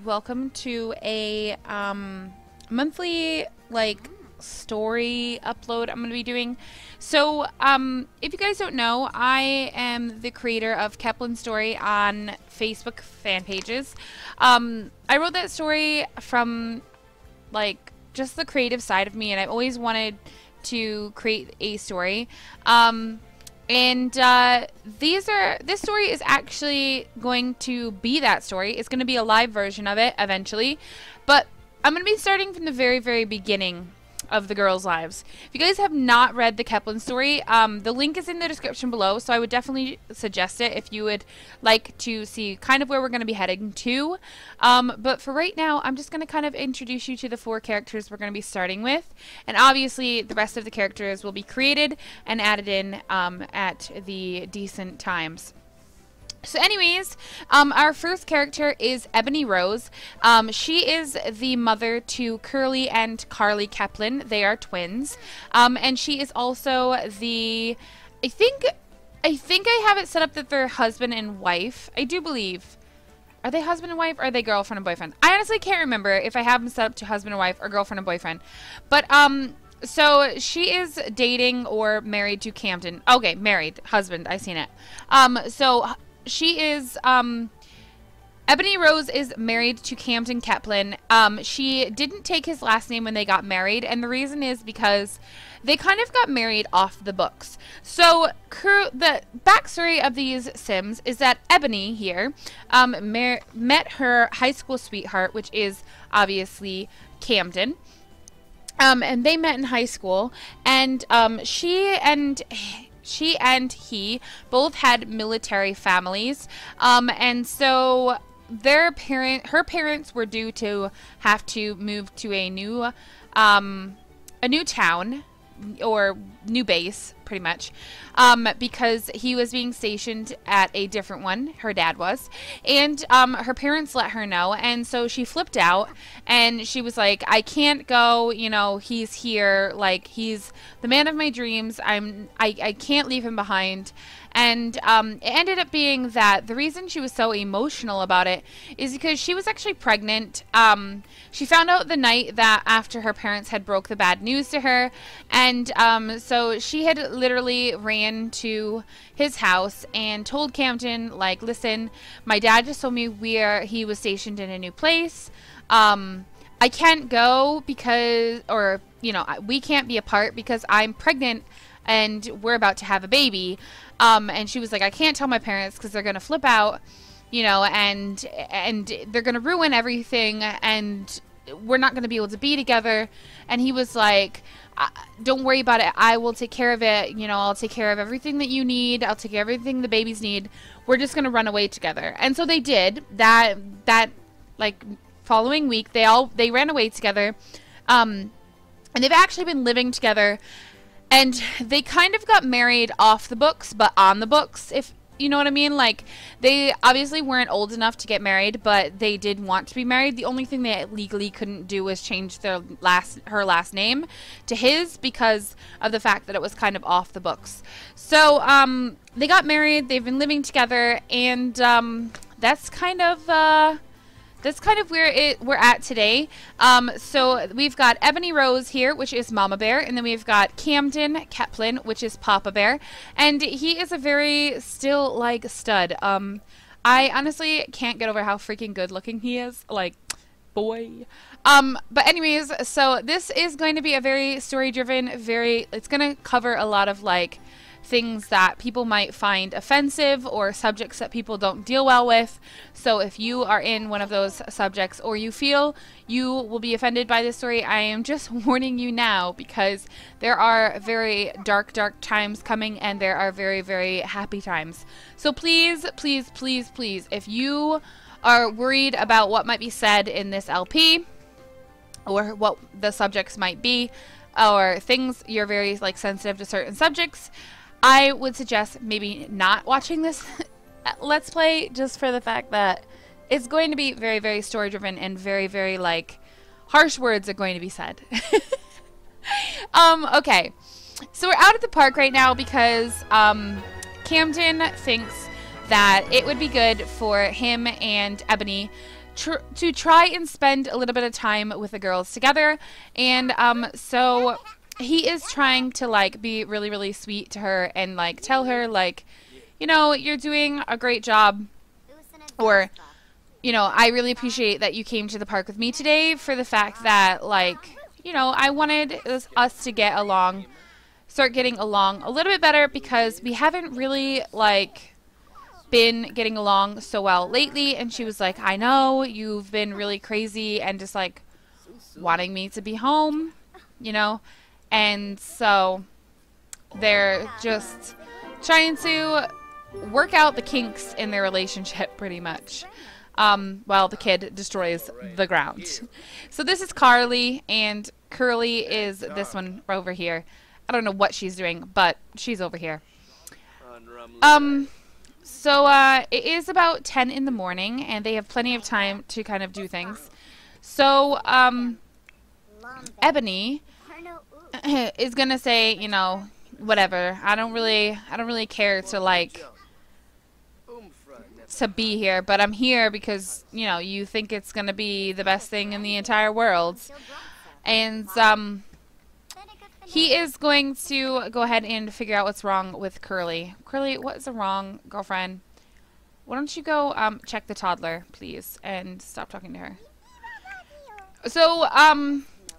welcome to a monthly like story upload I'm going to be doing. So if you guys don't know, I am the creator of Keplin story on Facebook fan pages. I wrote that story from like just the creative side of me, and I've always wanted to create a story. This story is actually going to be that story. It's going to be a live version of it eventually, but I'm going to be starting from the very, very beginning of the girls' lives. If you guys have not read the Keplin story, the link is in the description below, so I would definitely suggest it if you would like to see kind of where we're going to be heading to. But for right now, I'm just going to kind of introduce you to the 4 characters we're going to be starting with, and obviously the rest of the characters will be created and added in at the decent times. So anyways, our first character is Ebony Rose. She is the mother to Kerley and Karley Keplin. They are twins. And she is also the, I think I have it set up that they're husband and wife. I do believe. Are they husband and wife, or are they girlfriend and boyfriend? I honestly can't remember if I have them set up to husband and wife or girlfriend and boyfriend. But, so she is dating or married to Camden. Okay, married. Husband. I seen it. She is, Ebony Rose is married to Camden Keplin. She didn't take his last name when they got married, and the reason is because they kind of got married off the books. So, the backstory of these Sims is that Ebony here, met her high school sweetheart, which is obviously Camden. And they met in high school, and, she and he both had military families, and so her parents were due to have to move to a new town or new base, pretty much, because he was being stationed at a different one. Her dad was, and her parents let her know, and so she flipped out, and she was like, "I can't go. You know, he's here. Like, he's the man of my dreams. I can't leave him behind." And it ended up being that the reason she was so emotional about it is because she was actually pregnant. She found out the night that after her parents had broke the bad news to her, and so she had literally ran to his house and told Camden, like, "Listen, my dad just told me he was stationed in a new place. I can't go because, or, you know, we can't be apart because I'm pregnant and we're about to have a baby." And she was like, "I can't tell my parents because they're going to flip out, you know, and they're going to ruin everything, and we're not going to be able to be together." And he was like, "Don't worry about it. I will take care of it. You know, I'll take care of everything that you need. I'll take care of everything the babies need. We're just going to run away together." And so they did. That like following week, they ran away together. And they've actually been living together. And they kind of got married off the books, but on the books, if you know what I mean. Like, they obviously weren't old enough to get married, but they did want to be married. The only thing they legally couldn't do was change her last name to his because of the fact that it was kind of off the books. So they got married. They've been living together, and that's kind of where we're at today. So we've got Ebony Rose here, which is Mama Bear, and then we've got Camden Keplin, which is Papa Bear, and he is a very still like stud. I honestly can't get over how freaking good looking he is. Like, boy. But anyways, so this is going to be a very story driven, it's going to cover a lot of like things that people might find offensive or subjects that people don't deal well with. So if you are in one of those subjects or you feel you will be offended by this story, I am just warning you now, because there are very dark times coming, and there are very, very happy times. So please, please, please, please, if you are worried about what might be said in this LP or what the subjects might be, or things you're very like sensitive to certain subjects, I would suggest maybe not watching this Let's Play, just for the fact that it's going to be very, very story driven, and very, very like harsh words are going to be said. Okay, so we're out at the park right now because Camden thinks that it would be good for him and Ebony to try and spend a little bit of time with the girls together. And so he is trying to like be really, really sweet to her and like tell her like, you know, you're doing a great job, or, you know, I really appreciate that you came to the park with me today for the fact that, like, you know, I wanted us to get along, start getting along a little bit better, because we haven't really, like, been getting along so well lately. And she was like, I know, you've been really crazy and just, like, wanting me to be home, you know? And so they're just trying to work out the kinks in their relationship, pretty much. While the kid destroys the ground. So this is Karley, and Kerley is this one over here. I don't know what she's doing, but she's over here. So it is about 10 in the morning, and they have plenty of time to kind of do things. So Ebony is gonna say, you know, whatever. I don't really care to like to be here, but I'm here because, you know, you think it's gonna be the best thing in the entire world. And he is going to go ahead and figure out what's wrong with Kerley. Kerley, what is wrong, girlfriend? Why don't you go check the toddler, please, and stop talking to her. So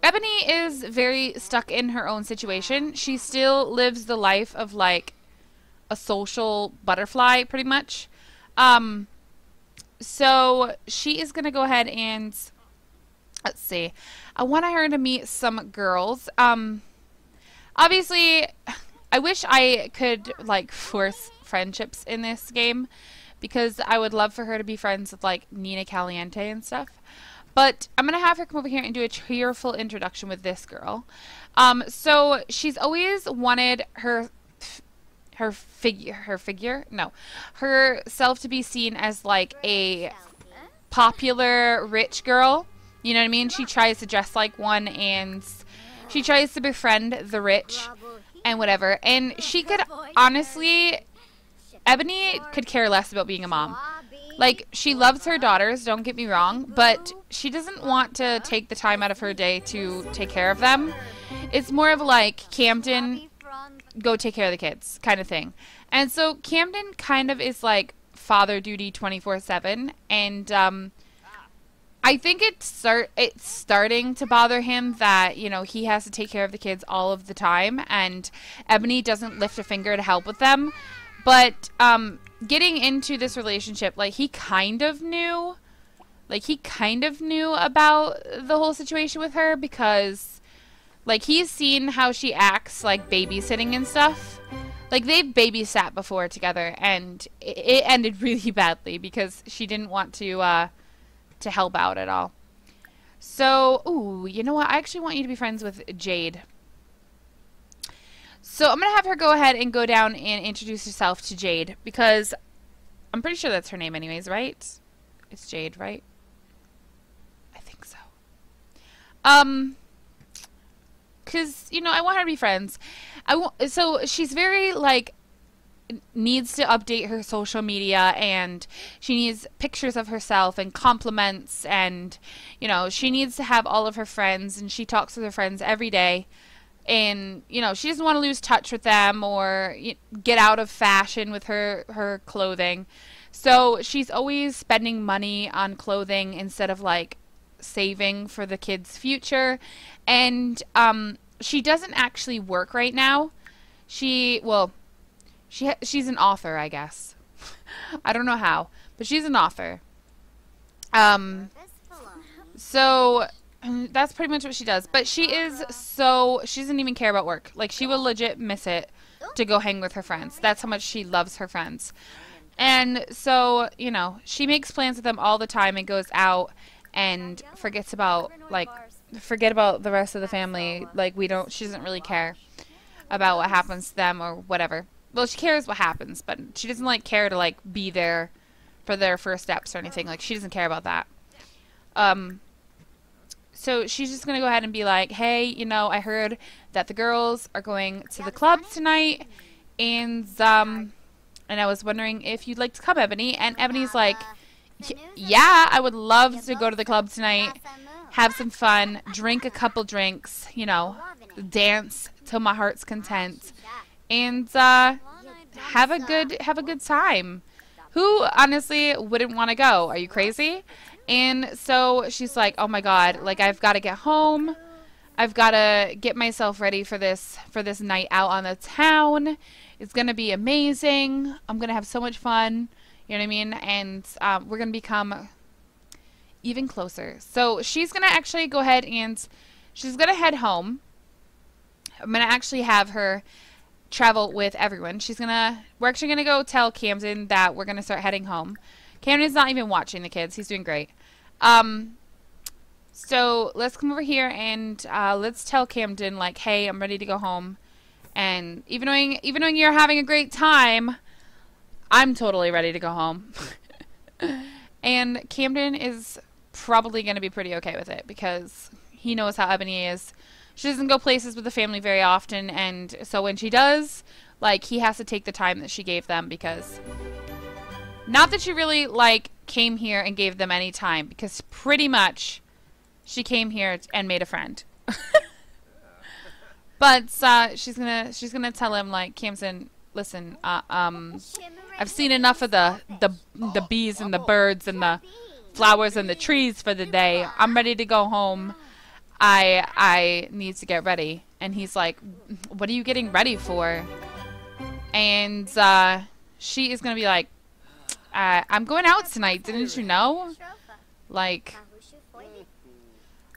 Ebony is very stuck in her own situation. She still lives the life of like a social butterfly, pretty much. So she is gonna go ahead and, let's see, I want her to meet some girls. Obviously, I wish I could like force friendships in this game, because I would love for her to be friends with like Nina Caliente and stuff. But I'm gonna have her come over here and do a cheerful introduction with this girl. So she's always wanted herself to be seen as like a popular rich girl. You know what I mean? She tries to dress like one, and she tries to befriend the rich and whatever. And she could honestly, Ebony could care less about being a mom. Like, she loves her daughters, don't get me wrong, but she doesn't want to take the time out of her day to take care of them. It's more of like, Camden, go take care of the kids kind of thing. And so Camden kind of is like father duty 24/7, and I think it's starting to bother him that, you know, he has to take care of the kids all of the time, and Ebony doesn't lift a finger to help with them. But getting into this relationship, like, he kind of knew about the whole situation with her, because like, he's seen how she acts like babysitting and stuff. Like, they've babysat before together, and it ended really badly because she didn't want to help out at all. So, ooh, you know what? I actually want you to be friends with Jade. So I'm going to have her go ahead and go down and introduce herself to Jade, because I'm pretty sure that's her name anyways, right? It's Jade, right? I think so. Because, you know, I want her to be friends. So she's very, like, needs to update her social media, and she needs pictures of herself and compliments, and, you know, she needs to have all of her friends, and she talks with her friends every day, and, you know, she doesn't want to lose touch with them or get out of fashion with her clothing. So she's always spending money on clothing instead of like saving for the kids' future. And she doesn't actually work right now. She's an author, I guess. I don't know how, but she's an author. So that's pretty much what she does. But she doesn't even care about work. Like, she will legit miss it to go hang with her friends. That's how much she loves her friends. And so, you know, she makes plans with them all the time and goes out and forget about the rest of the family. Like, she doesn't really care about what happens to them or whatever. Well, she cares what happens, but she doesn't like care to like be there for their first steps or anything. Like, she doesn't care about that. So she's just gonna go ahead and be like, hey, you know, I heard that the girls are going to the club tonight, and I was wondering if you'd like to come, Ebony. And Ebony's like, Yeah, I would love to go to the club tonight, have some fun, drink a couple drinks, you know, dance till my heart's content, and have a good time. Who honestly wouldn't want to go? Are you crazy? And so she's like, "Oh my God, like I've got to get home. I've got to get myself ready for this night out on the town. It's going to be amazing. I'm going to have so much fun." You know what I mean? And we're going to become even closer. So she's going to actually go ahead and she's going to head home. I'm going to actually have her travel with everyone. We're actually going to go tell Camden that we're going to start heading home. Camden's not even watching the kids. He's doing great. So let's come over here and let's tell Camden, like, hey, I'm ready to go home. And even though you're having a great time, I'm totally ready to go home. And Camden is probably going to be pretty okay with it because he knows how Ebony is. She doesn't go places with the family very often, and so when she does, like, he has to take the time that she gave them because not that she really, like, came here and gave them any time, because pretty much she came here and made a friend. But she's gonna tell him, like, Camden, listen, I've seen enough of the bees and the birds and the flowers and the trees for the day. I'm ready to go home. I need to get ready. And he's like, what are you getting ready for? And she is gonna be like, I'm going out tonight, didn't you know? Like,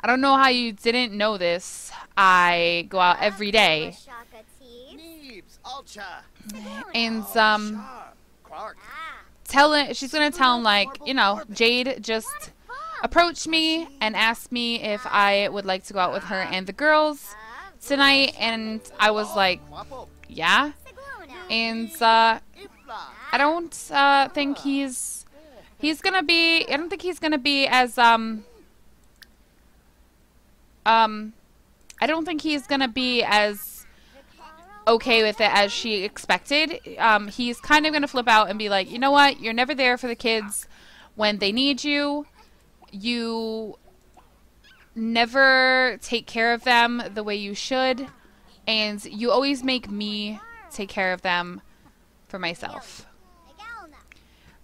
I don't know how you didn't know this. I go out every day. And she's gonna tell him, like, you know, Jade just approached me and asked me if I would like to go out with her and the girls tonight, and I was like, yeah. And I don't think he's gonna be. I don't think he's gonna be as I don't think he's gonna be as okay with it as she expected. He's kind of gonna flip out and be like, you know what? You're never there for the kids when they need you. You never take care of them the way you should, and you always make me take care of them for myself.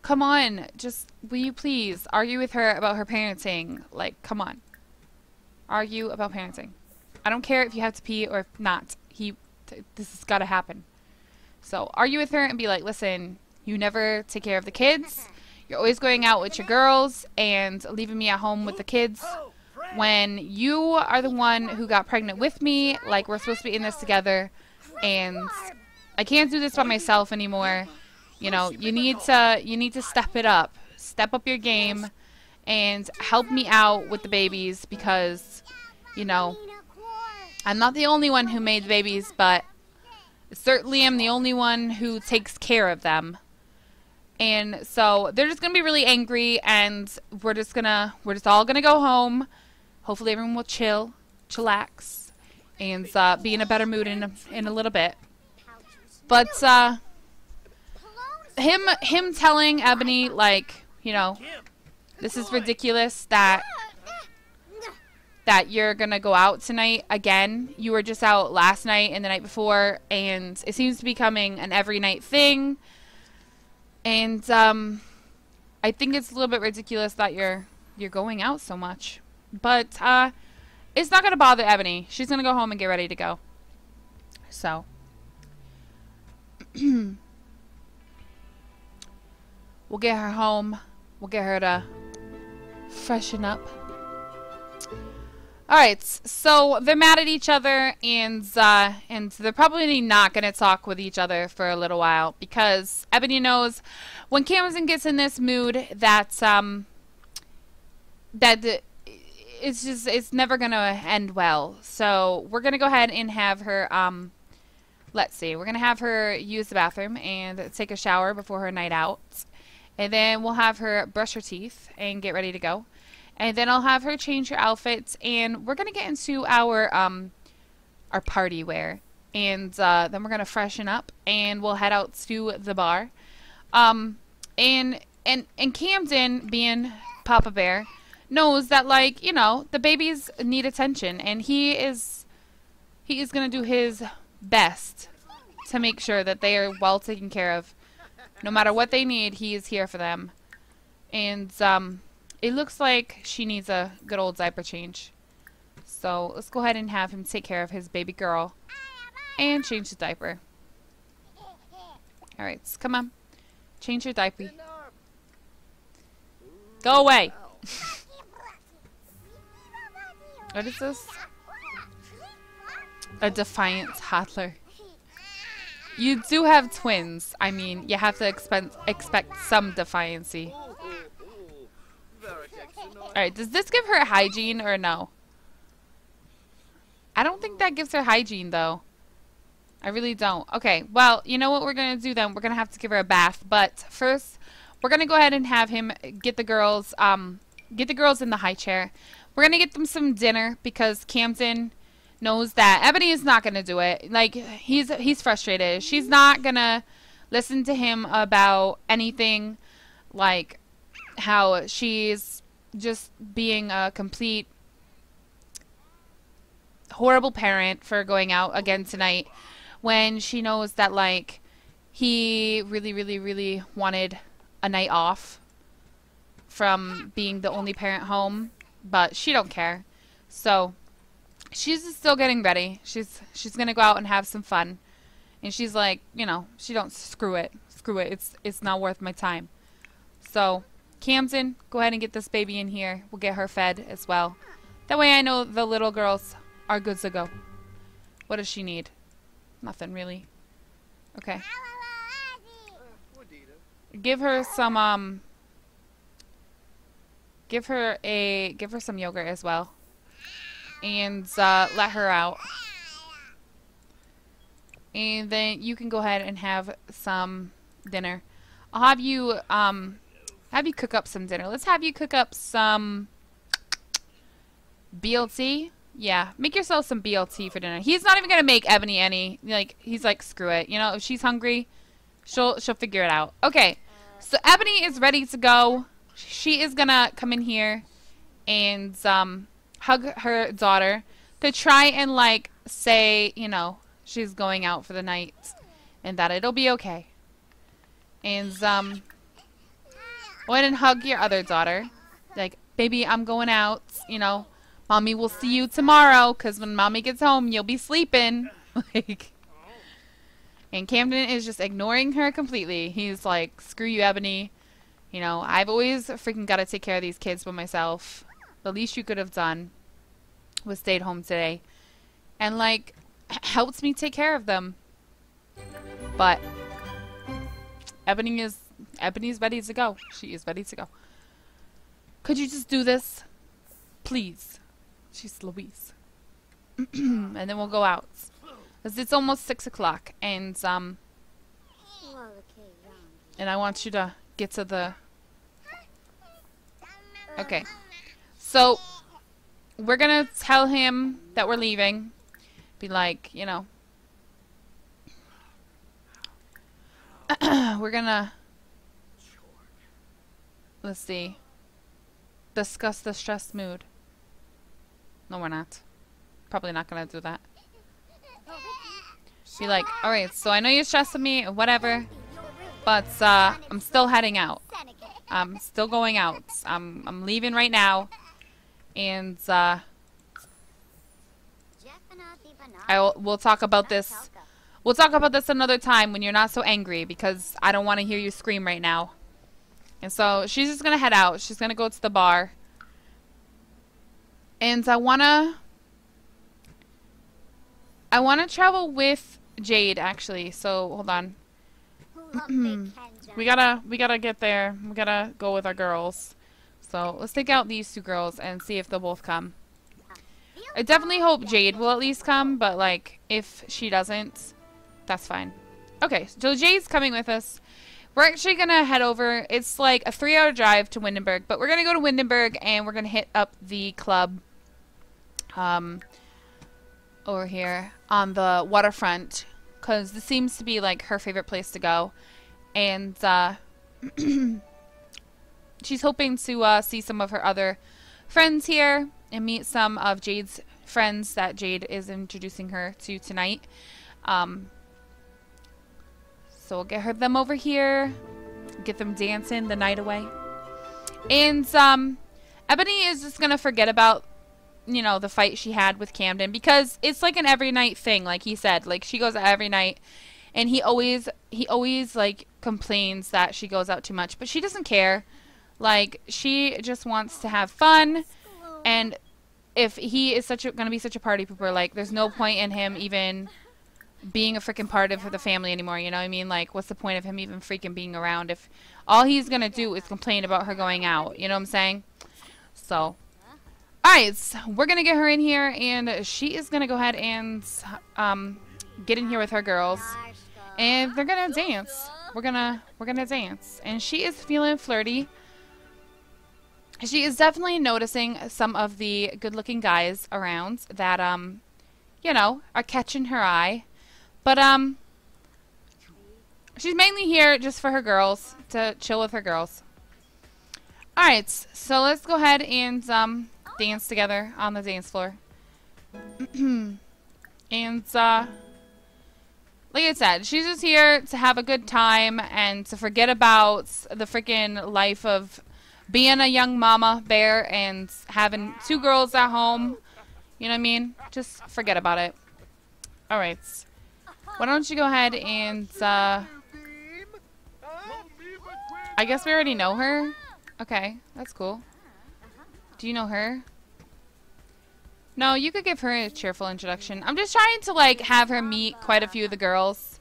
Come on, just, will you please argue with her about her parenting? Like, come on. Argue about parenting. I don't care if you have to pee or if not. This has got to happen. So argue with her and be like, listen, you never take care of the kids. You're always going out with your girls and leaving me at home with the kids when you are the one who got pregnant with me. Like, we're supposed to be in this together, and I can't do this by myself anymore. You know, you need to step it up. Step up your game and help me out with the babies, because, you know, I'm not the only one who made the babies, but certainly am the only one who takes care of them. And so they're just gonna be really angry, and we're just all gonna go home. Hopefully everyone will chillax, and be in a better mood in a little bit. But him telling Ebony, like, you know, this is ridiculous that you're gonna go out tonight again. You were just out last night and the night before, and it seems to be becoming an every night thing. And I think it's a little bit ridiculous that you're going out so much. But it's not gonna bother Ebony. She's gonna go home and get ready to go. So we'll get her home. We'll get her to freshen up. Alright, so they're mad at each other, and they're probably not going to talk with each other for a little while, because Ebony knows when Camden gets in this mood that it's never going to end well. So we're going to go ahead and have her, let's see, we're going to have her use the bathroom and take a shower before her night out. And then we'll have her brush her teeth and get ready to go. And then I'll have her change her outfits, and we're gonna get into our party wear, and then we're gonna freshen up, and we'll head out to the bar. And And Camden, being Papa Bear, knows that, like, you know, the babies need attention, and he is gonna do his best to make sure that they are well taken care of. No matter what they need, he is here for them. And it looks like she needs a good old diaper change. So let's go ahead and have him take care of his baby girl and change the diaper. Alright, come on. Change your diaper. Go away. What is this? A defiant toddler. You do have twins. I mean, you have to expect some defiancy. Alright, does this give her hygiene or no? I don't think that gives her hygiene, though. I really don't. Okay, well, you know what we're going to do then? We're going to have to give her a bath. But first, we're going to go ahead and have him get the girls in the high chair. We're going to get them some dinner because Camden knows that Ebony is not going to do it. Like, he's frustrated. She's not going to listen to him about anything, like how she's just being a complete horrible parent for going out again tonight when she knows that, like, he really, really, really wanted a night off from being the only parent home, but she don't care. So she's still getting ready. She's gonna go out and have some fun, and she's like, you know, she don't screw it. It's not worth my time. So Camden, go ahead and get this baby in here. We'll get her fed as well. That way I know the little girls are good to go. What does she need? Nothing really. Okay. Give her some give her some yogurt as well. And let her out. And then you can go ahead and have some dinner. I'll have you cook up some dinner. Let's have you cook up some BLT. Yeah, make yourself some BLT for dinner. He's not even gonna make Ebony any. Like, he's like, screw it. You know, if she's hungry, she'll figure it out. Okay, so Ebony is ready to go. She is gonna come in here and hug her daughter to try and, like, say, you know, she's going out for the night and that it'll be okay. And go ahead and hug your other daughter. Like, baby, I'm going out, you know. Mommy will see you tomorrow, because when Mommy gets home, you'll be sleeping. Like, and Camden is just ignoring her completely. He's like, screw you, Ebony. You know, I've always freaking got to take care of these kids by myself. The least you could have done was stayed home today. And, like, helped me take care of them. But Ebony's ready to go. She is ready to go. Could you just do this? Please. She's Louise. And then we'll go out. Because it's almost 6 o'clock. And I want you to get to the... Okay. So, we're going to tell him that we're leaving. Be like, you know... we're going to... Let's see. Discuss the stressed mood. No, we're not. Probably not gonna do that. Be like, alright, so I know you're stressing me, or whatever, but I'm still heading out. I'm still going out. I'm leaving right now, and we'll talk about this. We'll talk about this another time when you're not so angry, because I don't want to hear you scream right now. And so she's just gonna head out. She's gonna go to the bar. And I wanna travel with Jade, actually. So hold on. we gotta get there. We gotta go with our girls. So let's take out these two girls and see if they'll both come. I definitely hope Jade will at least come, but, like, if she doesn't, that's fine. Okay, so Jade's coming with us. We're actually gonna head over. It's like a 3-hour drive to Windenburg, but we're gonna go to Windenburg and we're gonna hit up the club over here on the waterfront, because this seems to be, like, her favorite place to go. And she's hoping to see some of her other friends here and meet some of Jade's friends that Jade is introducing her to tonight. So we'll get them over here, get them dancing the night away. And Ebony is just gonna forget about, you know, the fight she had with Camden, because it's like an every night thing, like he said. Like, she goes out every night, and he always like complains that she goes out too much, but she doesn't care. Like, she just wants to have fun, and if he is gonna be such a party pooper, like, there's no point in him even being a freaking part of the family anymore, you know what I mean? Like, what's the point of him even freaking being around if all he's gonna do is complain about her going out, you know what I'm saying? So, alright, so we're gonna get her in here, and she is gonna go ahead and get in here with her girls, and they're gonna dance. We're gonna dance, and she is feeling flirty. She is definitely noticing some of the good-looking guys around that you know, are catching her eye. But she's mainly here just for her girls, to chill with her girls. Alright, so let's go ahead and dance together on the dance floor. And like I said, she's just here to have a good time and to forget about the freaking life of being a young mama bear and having 2 girls at home. You know what I mean? Just forget about it. Alright. Why don't you go ahead and, I guess we already know her? Okay, that's cool. Do you know her? No, you could give her a cheerful introduction. I'm just trying to, like, have her meet quite a few of the girls.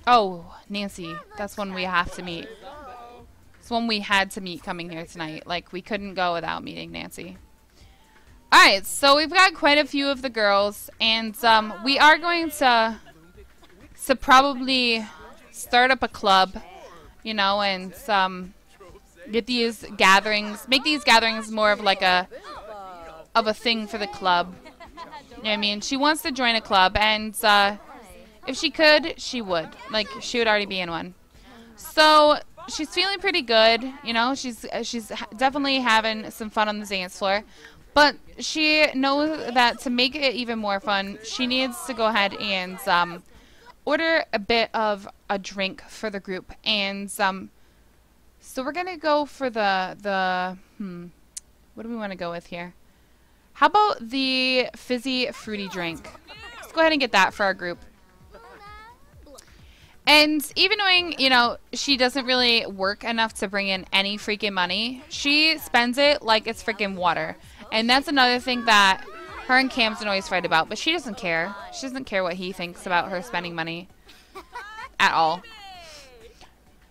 Oh, Nancy. That's one we have to meet. It's one we had to meet coming here tonight. Like, we couldn't go without meeting Nancy. Alright, so we've got quite a few of the girls, and we are going to probably start up a club, you know, and get these gatherings, make these gatherings more of like a thing for the club. You know what I mean? She wants to join a club, and if she could, she would. Like, she would already be in one. So she's feeling pretty good, you know. She's definitely having some fun on the dance floor. But she knows that to make it even more fun, she needs to go ahead and order a bit of a drink for the group. And so we're going to go for what do we want to go with here? How about the fizzy fruity drink? Let's go ahead and get that for our group. And even knowing, you know, she doesn't really work enough to bring in any freaking money, she spends it like it's freaking water. And that's another thing that her and Camden always fight about. But she doesn't care. She doesn't care what he thinks about her spending money at all.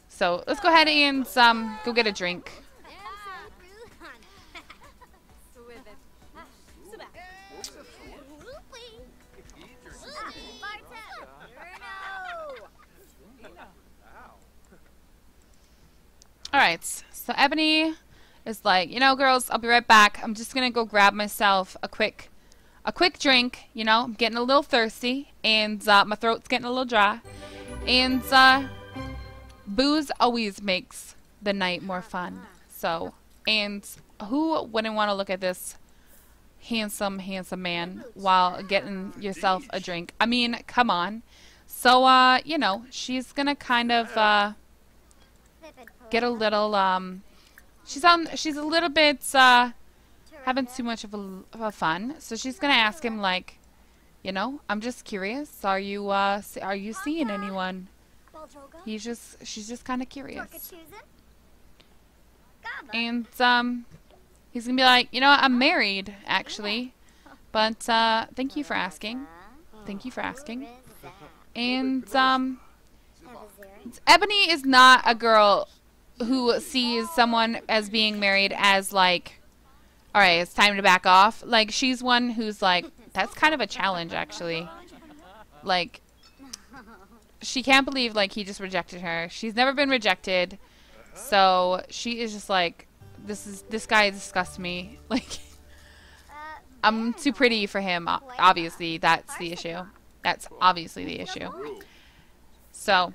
So let's go ahead and go get a drink. Alright, so Ebony is like, you know, girls, I'll be right back. I'm just gonna go grab myself a quick drink. You know, I'm getting a little thirsty, and my throat's getting a little dry. And booze always makes the night more fun. So, and who wouldn't want to look at this handsome man while getting yourself a drink? I mean, come on. So, you know, she's gonna kind of get a little she's a little bit having too much of a fun, so she's gonna ask him, like, you know, I'm just curious, are you seeing anyone? She's just kind of curious. And he's gonna be like, you know, I'm married actually, but thank you for asking. And Ebony is not a girl who sees someone as being married as like, all right, it's time to back off. Like, she's one who's like, that's kind of a challenge, actually. Like, she can't believe, like, he just rejected her. She's never been rejected. So she is just like, this guy disgusts me. Like, I'm too pretty for him. Obviously, that's the issue. That's obviously the issue. So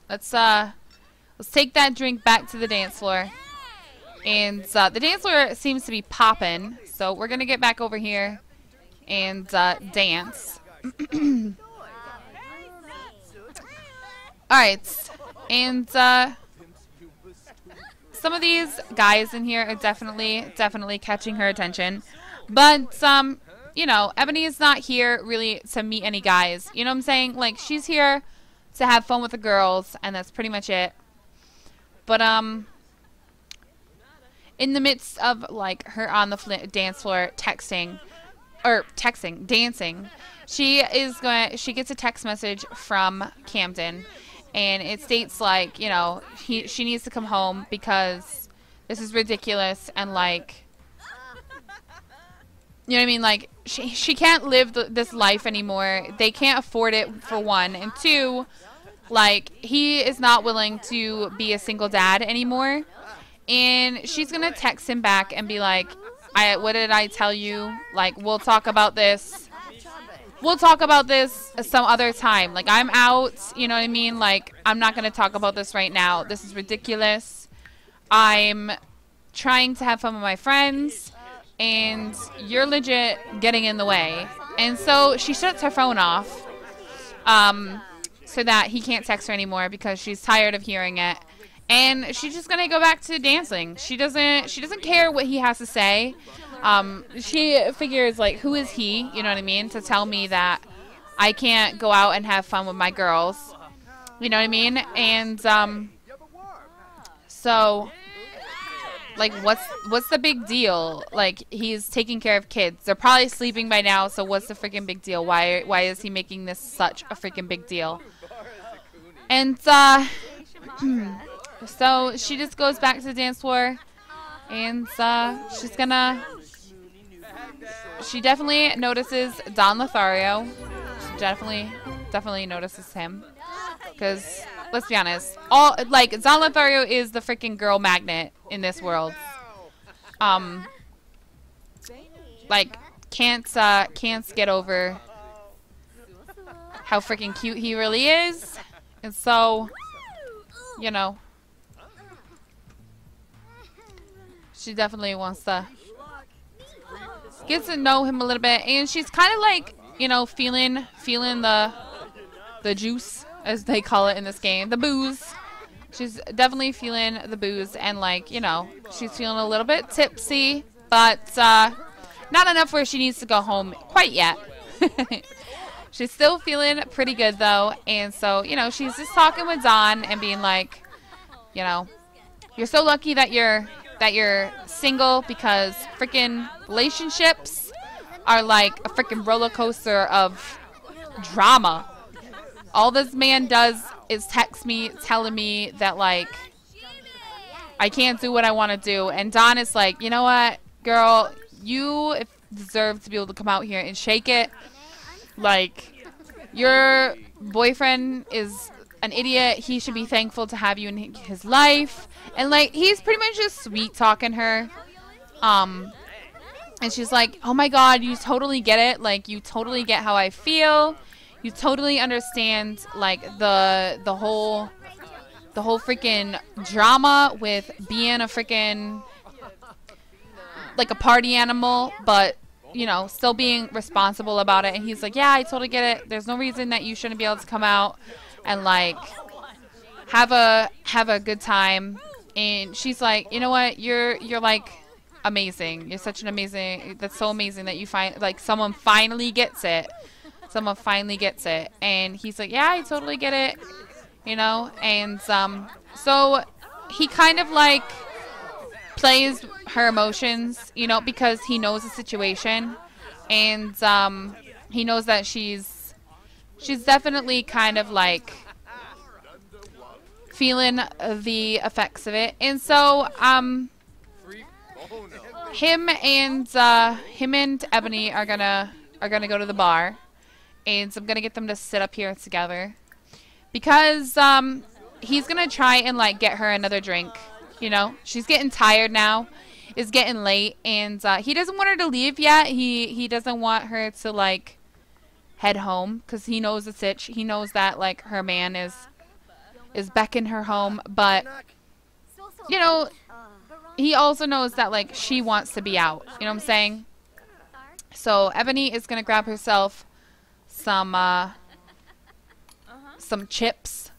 Let's take that drink back to the dance floor. And the dance floor seems to be popping, so we're gonna get back over here and dance. Alright, and some of these guys in here are definitely catching her attention. But, you know, Ebony is not here really to meet any guys. You know what I'm saying? Like, she's here to have fun with the girls, and that's pretty much it. But, in the midst of, like, her on the dance floor dancing, she gets a text message from Camden. And it states, like, you know, she needs to come home because this is ridiculous. And, like, you know what I mean? Like, she can't live this life anymore. They can't afford it, for one. And two, like, he is not willing to be a single dad anymore. And she's going to text him back and be like, what did I tell you? Like, we'll talk about this. We'll talk about this some other time. Like, I'm out, you know what I mean? Like, I'm not going to talk about this right now. This is ridiculous. I'm trying to have fun with my friends, and you're legit getting in the way. And so she shuts her phone off so that he can't text her anymore because she's tired of hearing it. And she's just going to go back to dancing. She doesn't care what he has to say. She figures, like, who is he, you know what I mean, to tell me that I can't go out and have fun with my girls, you know what I mean? And, so, like, what's the big deal? Like, he's taking care of kids. They're probably sleeping by now, so what's the freaking big deal? Why is he making this such a freaking big deal? And, so she just goes back to the dance floor, and she definitely notices Don Lothario. She definitely notices him, because let's be honest, Don Lothario is the freaking girl magnet in this world. Like, can't get over how freaking cute he really is, and so, you know, she definitely wants to get to know him a little bit, and she's kind of like, you know, feeling the juice, as they call it in this game, the booze. She's definitely feeling the booze, and, like, you know, she's feeling a little bit tipsy, but not enough where she needs to go home quite yet. She's still feeling pretty good though, and so, you know, she's just talking with Don and being like, you know, you're so lucky that you're single, because freaking relationships are like a freaking roller coaster of drama. All this man does is text me telling me that, like, I can't do what I want to do. And Don is like, you know what, girl, you deserve to be able to come out here and shake it. Like, your boyfriend is an idiot. He should be thankful to have you in his life. And, like, he's pretty much just sweet talking her. And she's like, oh my god, you totally get it. Like, you totally get how I feel. You totally understand, like, the whole freaking drama with being a freaking, like, a party animal, but, you know, still being responsible about it. And he's like, yeah, I totally get it. There's no reason that you shouldn't be able to come out and, like, have a good time. And she's like, you know what, you're like amazing. You're such an amazing, that's so amazing that you find, like, someone finally gets it. Someone finally gets it. And he's like, yeah, I totally get it, you know. And so he kind of, like, plays her emotions, you know, because he knows the situation. And he knows that she's definitely kind of, like, feeling the effects of it. And so him and Ebony are gonna go to the bar, and so I'm gonna get them to sit up here together, because he's gonna try and, like, get her another drink. You know, she's getting tired now. It's getting late, and he doesn't want her to leave yet. He doesn't want her to, like, head home, because he knows the sitch. He knows that, like, her man is is beckoning her home, but you know, he also knows that like she wants to be out. You know what I'm saying? So Ebony is gonna grab herself some chips,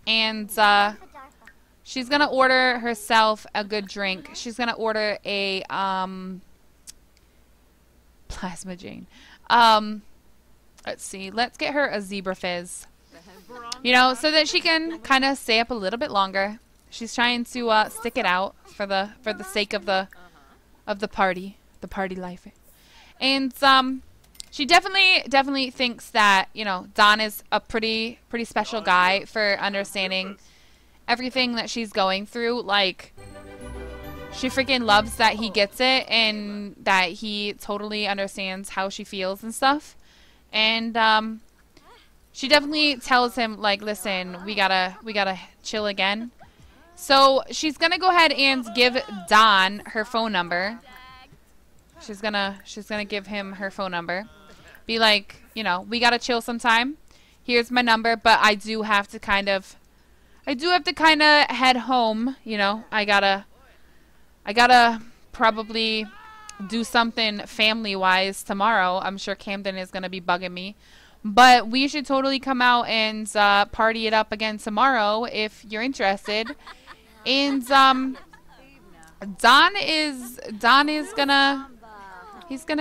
and she's gonna order herself a good drink. She's gonna order a Plasma Jane. Let's see. Let's get her a zebra fizz. You know, so that she can kind of stay up a little bit longer. She's trying to stick it out for the sake of the party life. And she definitely thinks that, you know, Don is a pretty special guy for understanding everything that she's going through. Like, she freaking loves that he gets it and that he totally understands how she feels and stuff. And she definitely tells him, like, listen, we gotta chill again. So she's gonna go ahead and give Don her phone number. She's gonna give him her phone number. Be like, you know, we gotta chill sometime. Here's my number, but I do have to kind of head home. You know, I gotta probably do something family-wise tomorrow. I'm sure Camden is gonna be bugging me. But we should totally come out and party it up again tomorrow if you're interested. And Don is gonna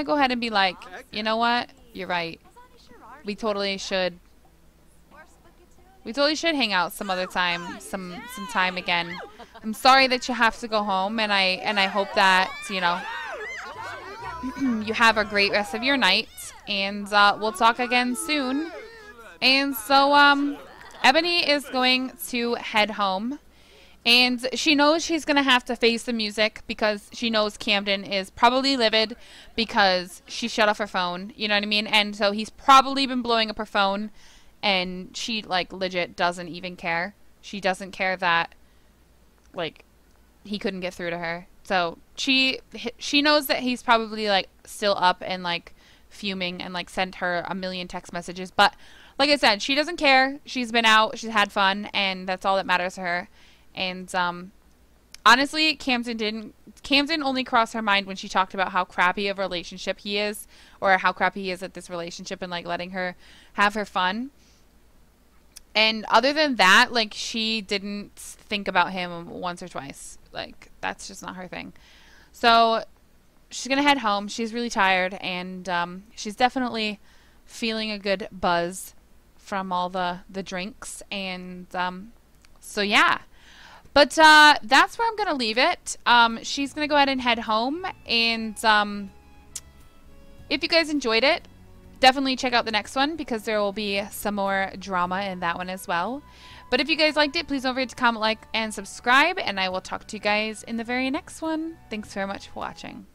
go ahead and be like, you know what? You're right. We totally should hang out some other time, some time again. I'm sorry that you have to go home, and I hope that, you know, you have a great rest of your night, and we'll talk again soon. And so Ebony is going to head home, and she knows she's gonna have to face the music because she knows Camden is probably livid because she shut off her phone, you know what I mean? And so he's probably been blowing up her phone, and she like legit doesn't even care. She doesn't care that like he couldn't get through to her. So she knows that he's probably like still up and like fuming and like sent her a million text messages. But like I said, she doesn't care. She's been out, she's had fun, and that's all that matters to her. And honestly, Camden only crossed her mind when she talked about how crappy of a relationship he is, or how crappy he is at this relationship and like letting her have her fun. And other than that, like, she didn't think about him once or twice. Like, that's just not her thing. So she's gonna head home. She's really tired, and she's definitely feeling a good buzz from all the drinks. And so yeah. But that's where I'm going to leave it. She's going to go ahead and head home. And if you guys enjoyed it, definitely check out the next one because there will be some more drama in that one as well. But if you guys liked it, please don't forget to comment, like, and subscribe. And I will talk to you guys in the very next one. Thanks very much for watching.